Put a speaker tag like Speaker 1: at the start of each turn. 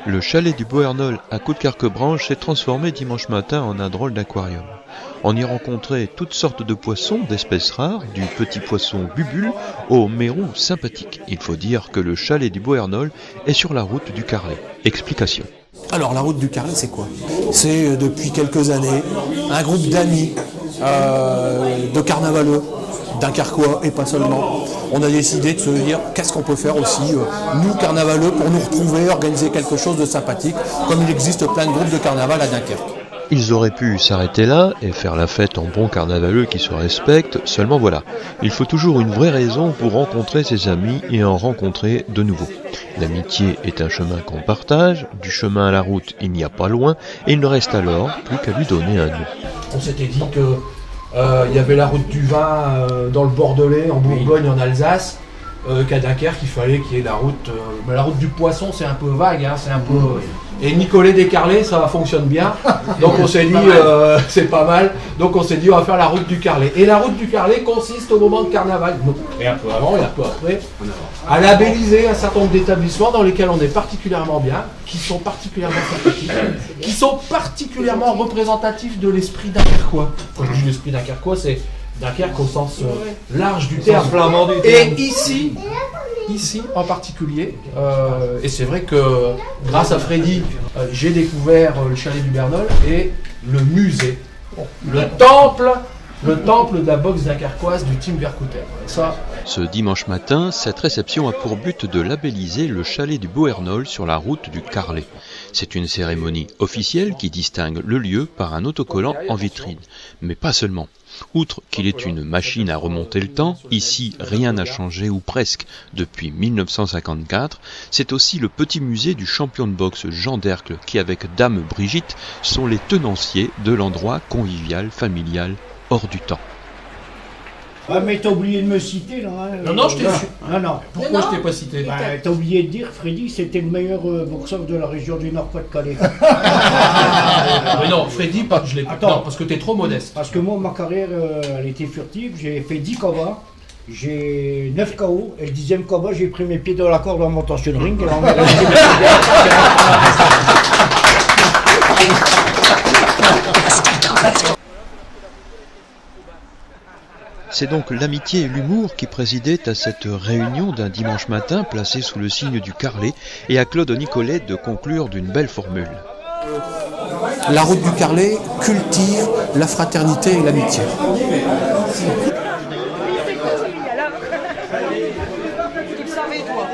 Speaker 1: Le chalet du Beauhernol à Coudecarquebranche s'est transformé dimanche matin en un drôle d'aquarium. On y rencontrait toutes sortes de poissons d'espèces rares, du petit poisson bubule au mérou sympathique. Il faut dire que le chalet du Beauhernol est sur la route du Carlet. Explication.
Speaker 2: Alors la route du Carlet, c'est quoi? C'est depuis quelques années un groupe d'amis de carnavaleux, dunkerquois et pas seulement. On a décidé de se dire qu'est-ce qu'on peut faire aussi, nous carnavaleux, pour nous retrouver, organiser quelque chose de sympathique, comme il existe plein de groupes de carnaval à Dunkerque.
Speaker 1: Ils auraient pu s'arrêter là et faire la fête en bons carnavaleux qui se respectent, seulement voilà, il faut toujours une vraie raison pour rencontrer ses amis et en rencontrer de nouveaux. L'amitié est un chemin qu'on partage, du chemin à la route il n'y a pas loin, et il ne reste alors plus qu'à lui donner un nom.
Speaker 3: On s'était dit que il y avait la route du vin dans le Bordelais, en Bourgogne, en Alsace, qu'à Dunkerque, il fallait qu'il y ait la route. Mais la route du poisson, c'est un peu vague, hein, c'est un peu. Et Nicolet des Carlets, ça fonctionne bien. Donc on s'est dit, c'est pas mal. Donc on s'est dit, on va faire la route du Carlet. Et la route du Carlet consiste au moment de carnaval, et un peu avant et un peu après, à labelliser un certain nombre d'établissements dans lesquels on est particulièrement bien, qui sont particulièrement sympathiques, qui sont particulièrement représentatifs de l'esprit dunkerquois. Quand je dis l'esprit dunkerquois, c'est Dunkerque au sens large du terme. Et ici en particulier, et c'est vrai que grâce à Freddy, j'ai découvert le chalet du Bernol et le musée, le temple de la boxe dunkerquoise du Team Vercoutert.
Speaker 1: Ce dimanche matin, cette réception a pour but de labelliser le chalet du Beauhernol sur la route du Carlet. C'est une cérémonie officielle qui distingue le lieu par un autocollant en vitrine. Mais pas seulement. Outre qu'il est une machine à remonter le temps, ici rien n'a changé ou presque depuis 1954, c'est aussi le petit musée du champion de boxe Jean Dercle qui avec Dame Brigitte sont les tenanciers de l'endroit convivial, familial, hors du temps.
Speaker 4: Ah, mais t'as oublié de me citer là. Hein,
Speaker 3: Non, je t'ai su.
Speaker 4: Non.
Speaker 3: Pourquoi je t'ai pas cité?
Speaker 4: T'as oublié de dire, Freddy, c'était le meilleur boxeur de la région du Nord-Pas-de-Calais.
Speaker 3: Mais non, Freddy, je l'ai pas. Non, parce que t'es trop modeste.
Speaker 4: Parce que moi, ma carrière, elle était furtive. J'ai fait 10 combats. J'ai 9 KO. Et le 10e combat, j'ai pris mes pieds dans la corde en montant sur le ring.
Speaker 1: C'est donc l'amitié et l'humour qui présidaient à cette réunion d'un dimanche matin placée sous le signe du Carlet et à Claude Nicolet de conclure d'une belle formule.
Speaker 2: La route du Carlet cultive la fraternité et l'amitié.
Speaker 5: Tu le savais, toi.